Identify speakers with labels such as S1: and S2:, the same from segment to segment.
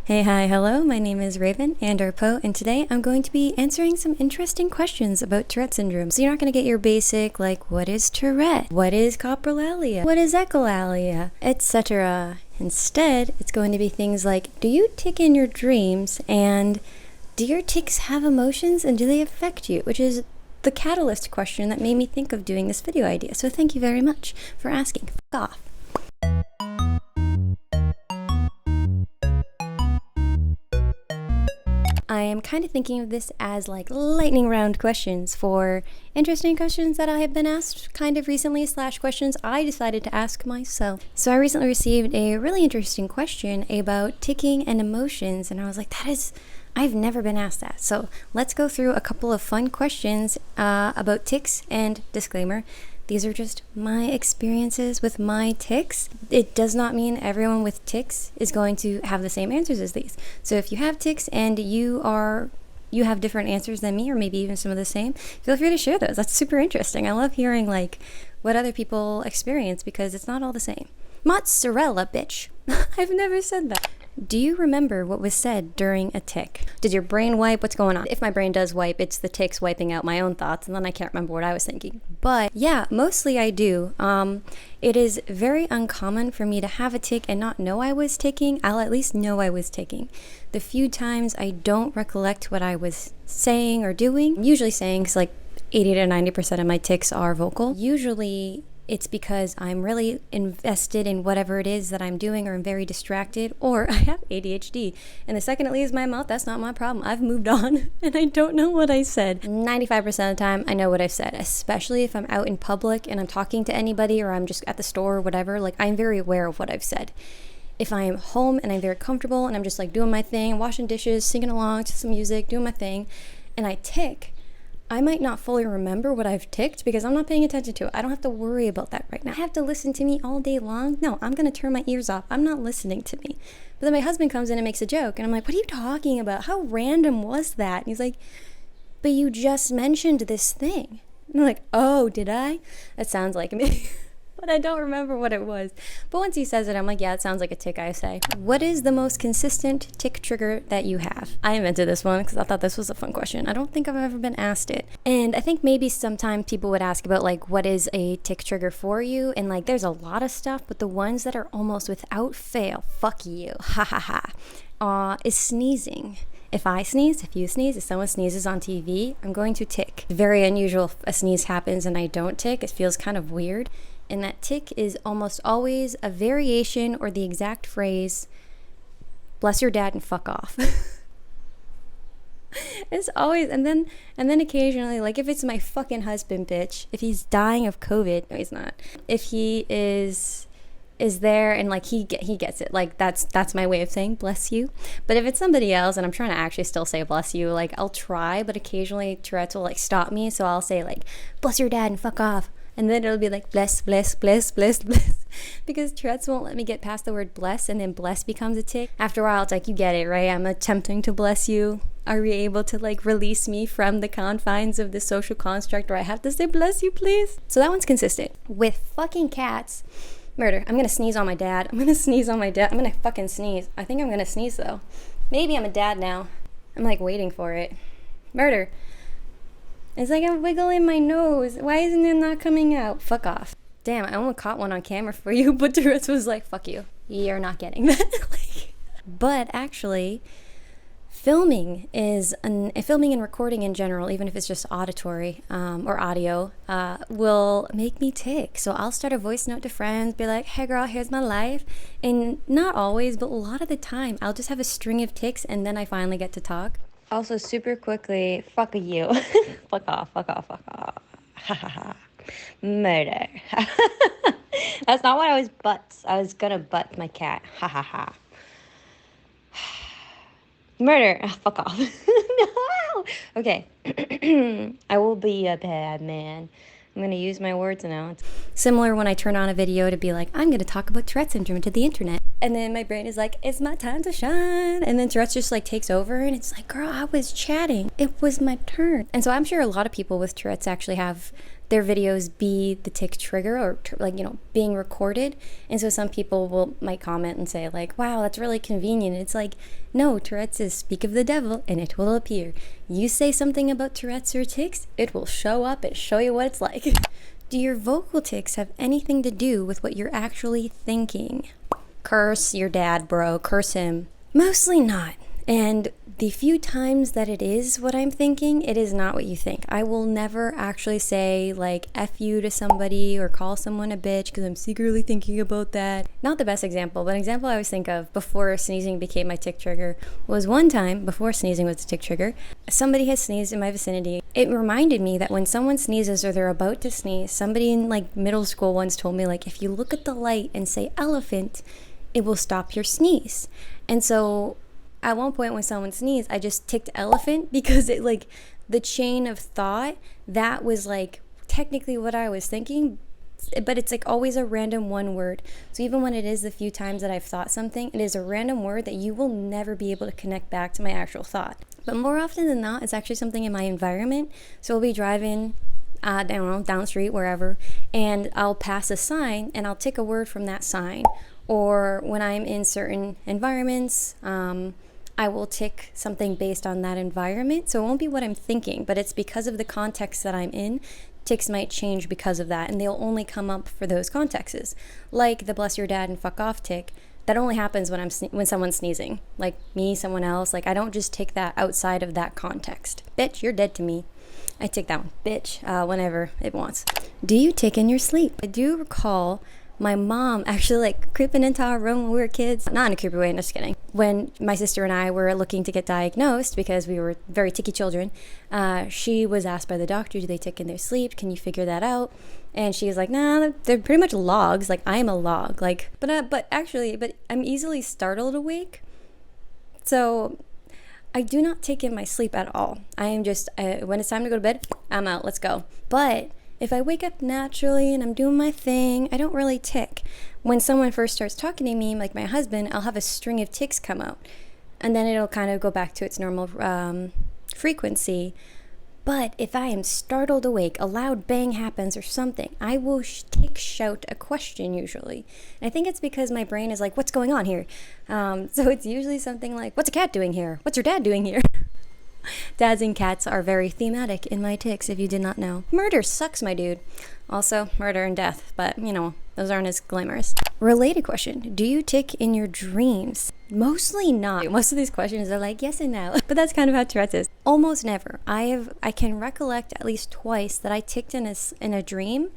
S1: Hey, hi, hello, my name is Raven and Poe, and today I'm going to be answering some interesting questions about Tourette syndrome. So you're not going to get your basic, like, what is Tourette? What is Coprolalia? What is echolalia? Etc. Instead, it's going to be things like, do you tic in your dreams? And do your tics have emotions and do they affect you? Which is the catalyst question that made me think of doing this video idea. So thank you very much for asking. F*** off. I am kind of thinking of this as like lightning round questions for interesting questions that I have been asked kind of recently / questions I decided to ask myself. So I recently received a really interesting question about ticking and emotions, and I was like, I've never been asked that. So let's go through a couple of fun questions about tics, and disclaimer, these are just my experiences with my tics. It does not mean everyone with tics is going to have the same answers as these. So if you have tics and you have different answers than me, or maybe even some of the same, feel free to share those. That's super interesting. I love hearing like what other people experience because it's not all the same. Mozzarella, bitch. I've never said that. Do you remember what was said during a tic? Did your brain wipe? What's going on? If my brain does wipe, it's the tics wiping out my own thoughts, and then I can't remember what I was thinking. But yeah, mostly I do. It is very uncommon for me to have a tic and not know I was ticking. I'll at least know I was ticking. The few times I don't recollect what I was saying or doing, I'm usually saying, because like 80 to 90% of my tics are vocal. Usually it's because I'm really invested in whatever it is that I'm doing, or I'm very distracted, or I have ADHD. And the second it leaves my mouth, that's not my problem. I've moved on and I don't know what I said. 95% of the time, I know what I've said, especially if I'm out in public and I'm talking to anybody, or I'm just at the store or whatever. Like, I'm very aware of what I've said. If I am home and I'm very comfortable and I'm just like doing my thing, washing dishes, singing along to some music, doing my thing, and I tic, I might not fully remember what I've ticked because I'm not paying attention to it. I don't have to worry about that right now. I have to listen to me all day long. No, I'm going to turn my ears off. I'm not listening to me. But then my husband comes in and makes a joke, and I'm like, what are you talking about? How random was that? And he's like, but you just mentioned this thing. And I'm like, oh, did I? That sounds like me. But I don't remember what it was. But once he says it, I'm like, yeah, it sounds like a tic I say. What is the most consistent tic trigger that you have? I invented this one because I thought this was a fun question. I don't think I've ever been asked it. And I think maybe sometimes people would ask about like, what is a tic trigger for you? And like, there's a lot of stuff, but the ones that are almost without fail, fuck you, ha ha ha, is sneezing. If I sneeze, if you sneeze, if someone sneezes on TV, I'm going to tic. Very unusual if a sneeze happens and I don't tic. It feels kind of weird. And that tic is almost always a variation or the exact phrase, bless your dad and fuck off. It's always, and then occasionally, like if it's my fucking husband, bitch, if he's dying of COVID, no, he's not. If he is there and like he gets it, like that's my way of saying bless you. But if it's somebody else and I'm trying to actually still say bless you, like I'll try, but occasionally Tourette's will like stop me, so I'll say like bless your dad and fuck off. And then it'll be like bless, bless, bless, bless, bless. Because Tourette's won't let me get past the word bless, and then bless becomes a tic. After a while, it's like, you get it, right? I'm attempting to bless you. Are you able to like release me from the confines of this social construct where I have to say bless you, please? So that one's consistent. With fucking cats, murder. I'm gonna sneeze on my dad. I'm gonna fucking sneeze. I think I'm gonna sneeze though. Maybe I'm a dad now. I'm like waiting for it. Murder. It's like I'm wiggling my nose. Why isn't it not coming out? Fuck off. Damn, I almost caught one on camera for you, but Tourette's was like, fuck you. You're not getting that. But actually, filming and recording in general, even if it's just auditory or audio, will make me tic. So I'll start a voice note to friends, be like, hey girl, here's my life. And not always, but a lot of the time, I'll just have a string of tics and then I finally get to talk. Also, super quickly, fuck you. Fuck off, fuck off, fuck off. Ha ha ha. Murder. That's not what I was butts. I was gonna butt my cat. Ha ha ha. Murder. Oh, fuck off. No. Okay. I will be a bad man. I'm going to use my words now. It's similar when I turn on a video to be like, I'm going to talk about Tourette syndrome to the internet. And then my brain is like, it's my time to shine. And then Tourette's just like takes over and it's like, girl, I was chatting. It was my turn. And so I'm sure a lot of people with Tourette's actually have their videos be the tick trigger or being recorded. And so some people might comment and say like, wow, that's really convenient. It's like, no, Tourette's is speak of the devil and it will appear. You say something about Tourette's or tics, it will show up and show you what it's like. Do your vocal tics have anything to do with what you're actually thinking? Curse your dad, bro. Curse him. Mostly not. And the few times that it is what I'm thinking, it is not what you think. I will never actually say like F you to somebody or call someone a bitch because I'm secretly thinking about that. Not the best example, but an example I always think of before sneezing became my tick trigger was one time, before sneezing was the tick trigger, somebody has sneezed in my vicinity. It reminded me that when someone sneezes or they're about to sneeze, somebody in like middle school once told me like, if you look at the light and say elephant, it will stop your sneeze. And so at one point when someone sneezed, I just ticked elephant because it like the chain of thought, that was like technically what I was thinking, but it's like always a random one word. So even when it is the few times that I've thought something, it is a random word that you will never be able to connect back to my actual thought. But more often than not, it's actually something in my environment. So we'll be driving down the street, wherever, and I'll pass a sign and I'll tick a word from that sign. Or when I'm in certain environments, I will tick something based on that environment. So it won't be what I'm thinking, but it's because of the context that I'm in. Tics might change because of that, and they'll only come up for those contexts. Like the bless your dad and fuck off tick, that only happens when when someone's sneezing. Like me, someone else. Like I don't just tick that outside of that context. Bitch, you're dead to me. I tick that one. Bitch, whenever it wants. Do you tick in your sleep? I do recall my mom actually like creeping into our room when we were kids. Not in a creepy way, I'm just kidding. When my sister and I were looking to get diagnosed because we were very ticky children, she was asked by the doctor, do they tick in their sleep? Can you figure that out? And she was like, nah, they're pretty much logs. Like I'm a log. Like, but I'm easily startled awake. So I do not tick in my sleep at all. I am just, when it's time to go to bed, I'm out, let's go. But if I wake up naturally and I'm doing my thing, I don't really tick. When someone first starts talking to me, like my husband, I'll have a string of tics come out. And then it'll kind of go back to its normal frequency. But if I am startled awake, a loud bang happens or something, I will shout a question usually. And I think it's because my brain is like, what's going on here? So it's usually something like, what's a cat doing here? What's your dad doing here? Dads and cats are very thematic in my tics, if you did not know. Murder sucks, my dude. Also, murder and death, but, those aren't as glamorous. Related question, do you tick in your dreams? Mostly not. Most of these questions are like yes and no, but that's kind of how Tourette's is. Almost never. I can recollect at least twice that I ticked in a dream,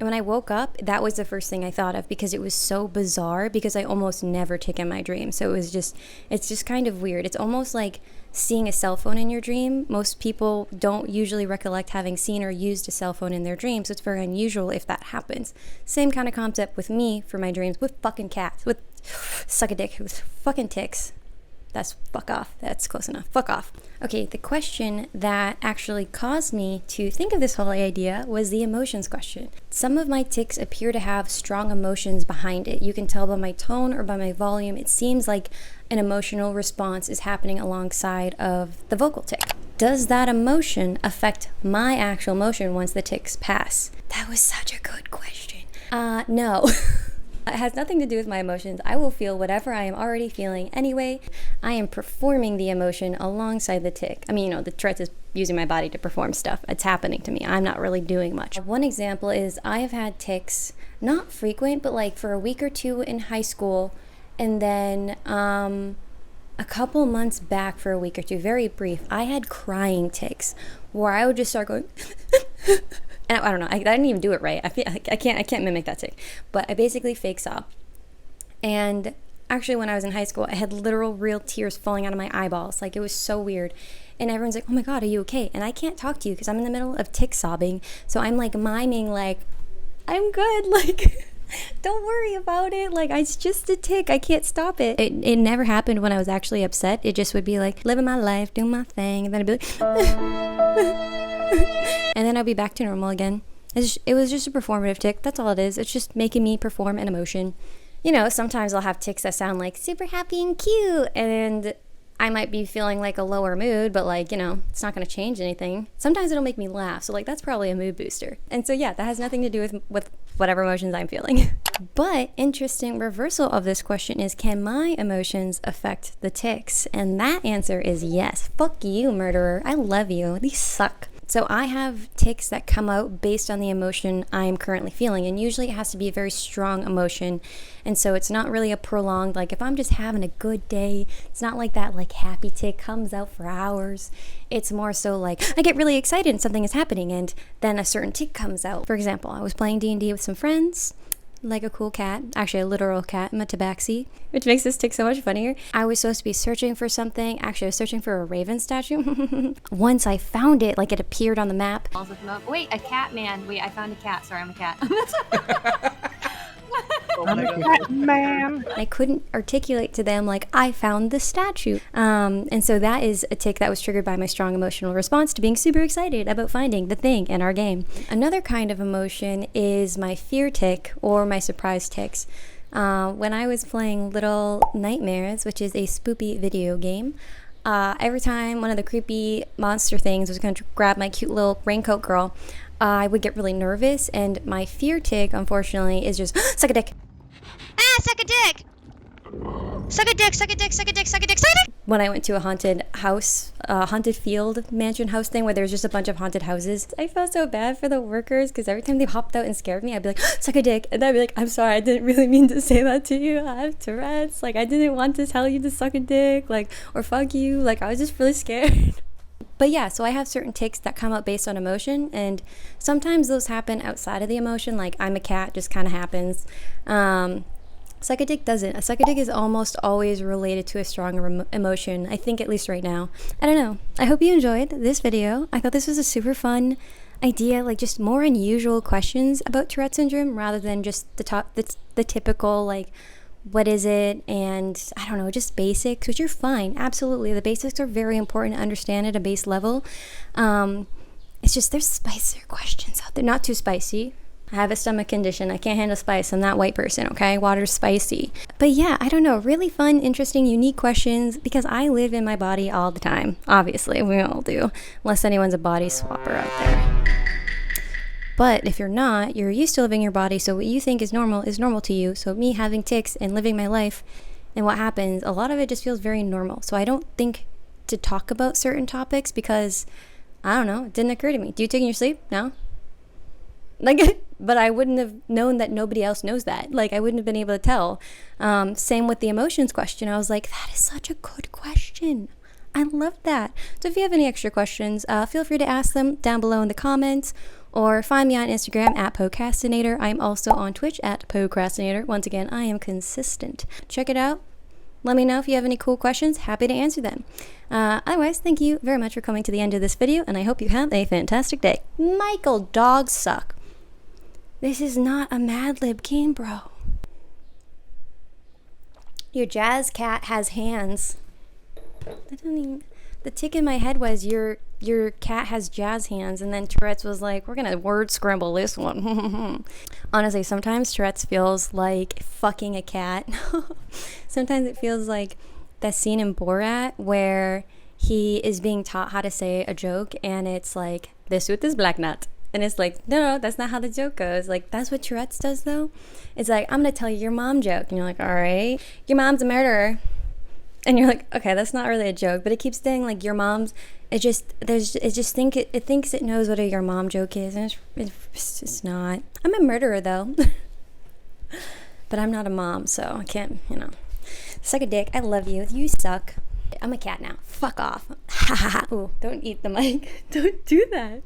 S1: and when I woke up, that was the first thing I thought of because it was so bizarre because I almost never tick in my dreams. So it's just kind of weird. It's almost like seeing a cell phone in your dream. Most people don't usually recollect having seen or used a cell phone in their dreams, so it's very unusual if that happens. Same kind of concept with me for my dreams, with fucking cats, with suck a dick, with fucking tics. That's fuck off. That's close enough. Fuck off. Okay, the question that actually caused me to think of this whole idea was the emotions question. Some of my tics appear to have strong emotions behind it. You can tell by my tone or by my volume. It seems like an emotional response is happening alongside of the vocal tic. Does that emotion affect my actual motion once the tics pass? That was such a good question. No. It has nothing to do with my emotions. I will feel whatever I am already feeling anyway. I am performing the emotion alongside the tic. The Tourette is using my body to perform stuff. It's happening to me. I'm not really doing much. One example is I have had tics, not frequent, but like for a week or two in high school, and then a couple months back for a week or two, very brief, I had crying tics where I would just start going and I don't know, I didn't even do it right. I can't mimic that tic, but I basically fake sob. And actually when I was in high school, I had literal real tears falling out of my eyeballs. Like it was so weird. And everyone's like, oh my God, are you okay? And I can't talk to you because I'm in the middle of tic sobbing. So I'm like miming like, I'm good. Like, don't worry about it. Like, it's just a tic. I can't stop it. It never happened when I was actually upset. It just would be like, living my life, doing my thing. And then I'd be like, and then I'll be back to normal again. It was just a performative tic. That's all it is. It's just making me perform an emotion. Sometimes I'll have tics that sound like super happy and cute. And I might be feeling like a lower mood, but like, you know, it's not going to change anything. Sometimes it'll make me laugh. So like, that's probably a mood booster. And so yeah, that has nothing to do with whatever emotions I'm feeling. But interesting reversal of this question is, can my emotions affect the tics? And that answer is yes. Fuck you, murderer. I love you. These suck. So I have tics that come out based on the emotion I'm currently feeling, and usually it has to be a very strong emotion. And so it's not really a prolonged, like if I'm just having a good day, it's not like that like happy tic comes out for hours. It's more so like I get really excited and something is happening and then a certain tic comes out. For example, I was playing D&D with some friends, like a cool cat, actually a literal cat, my tabaxi, which makes this tic so much funnier. I was supposed to be searching for something. Actually, I was searching for a raven statue. Once I found it, like it appeared on the map.
S2: Wait, a cat man. Wait, I found a cat. Sorry, I'm a cat.
S3: Oh my God. Man.
S1: I couldn't articulate to them like I found the statue. And so that is a tic that was triggered by my strong emotional response to being super excited about finding the thing in our game. Another kind of emotion is my fear tic or my surprise tics. When I was playing Little Nightmares, which is a spoopy video game, every time one of the creepy monster things was going to grab my cute little raincoat girl, I would get really nervous, and my fear tic, unfortunately, is just suck a dick.
S2: Ah, suck a dick! Suck a dick, suck a dick, suck a dick, suck a dick, suck a dick!
S1: When I went to a haunted house, haunted field mansion house thing where there was just a bunch of haunted houses, I felt so bad for the workers because every time they hopped out and scared me, I'd be like, suck a dick. And I'd be like, I'm sorry, I didn't really mean to say that to you. I have Tourette's. Like, I didn't want to tell you to suck a dick, like, or fuck you. Like, I was just really scared. But yeah, so I have certain tics that come out based on emotion, and sometimes those happen outside of the emotion, like I'm a cat, just kind of happens. Suck a dick doesn't. A suck a dick is almost always related to a stronger emotion, I think, at least right now. I don't know. I hope you enjoyed this video. I thought this was a super fun idea, like just more unusual questions about Tourette syndrome rather than just the typical like, what is it, and I don't know, just basics, which are fine. Absolutely, the basics are very important to understand at a base level. It's just there's spicier questions out there. Not too spicy. I have a stomach condition. I can't handle spice. I'm that white person, okay? Water's spicy. But yeah, I don't know. Really fun, interesting, unique questions because I live in my body all the time. Obviously, we all do. Unless anyone's a body swapper out there. But if you're not, you're used to living your body, so what you think is normal to you. So me having tics and living my life and what happens, a lot of it just feels very normal. So I don't think to talk about certain topics because, I don't know, it didn't occur to me. Do you tic in your sleep? No? Like, but I wouldn't have known that nobody else knows that. Like, I wouldn't have been able to tell. Same with the emotions question. I was like, that is such a good question. I love that. So if you have any extra questions, feel free to ask them down below in the comments. Or find me on Instagram at Procrastinator. I'm also on Twitch at Procrastinator. Once again, I am consistent. Check it out. Let me know if you have any cool questions. Happy to answer them. Otherwise, thank you very much for coming to the end of this video, and I hope you have a fantastic day. Michael, dogs suck. This is not a Mad Lib game, bro. Your jazz cat has hands. That doesn't even... The tic in my head was your cat has jazz hands, and then Tourette's was like, we're gonna word scramble this one. Honestly, sometimes Tourette's feels like fucking a cat. Sometimes it feels like that scene in Borat where he is being taught how to say a joke, and it's like, this with this black nut. And it's like, no, that's not how the joke goes. Like, that's what Tourette's does, though. It's like, I'm gonna tell you your mom joke. And you're like, all right, your mom's a murderer. And you're like, okay, that's not really a joke, but it keeps saying like your mom's. It thinks it knows what a your mom joke is, and it's not. I'm a murderer though, but I'm not a mom, so I can't, suck a dick. I love you. You suck. I'm a cat now. Fuck off. Ooh, don't eat the mic. Don't do that.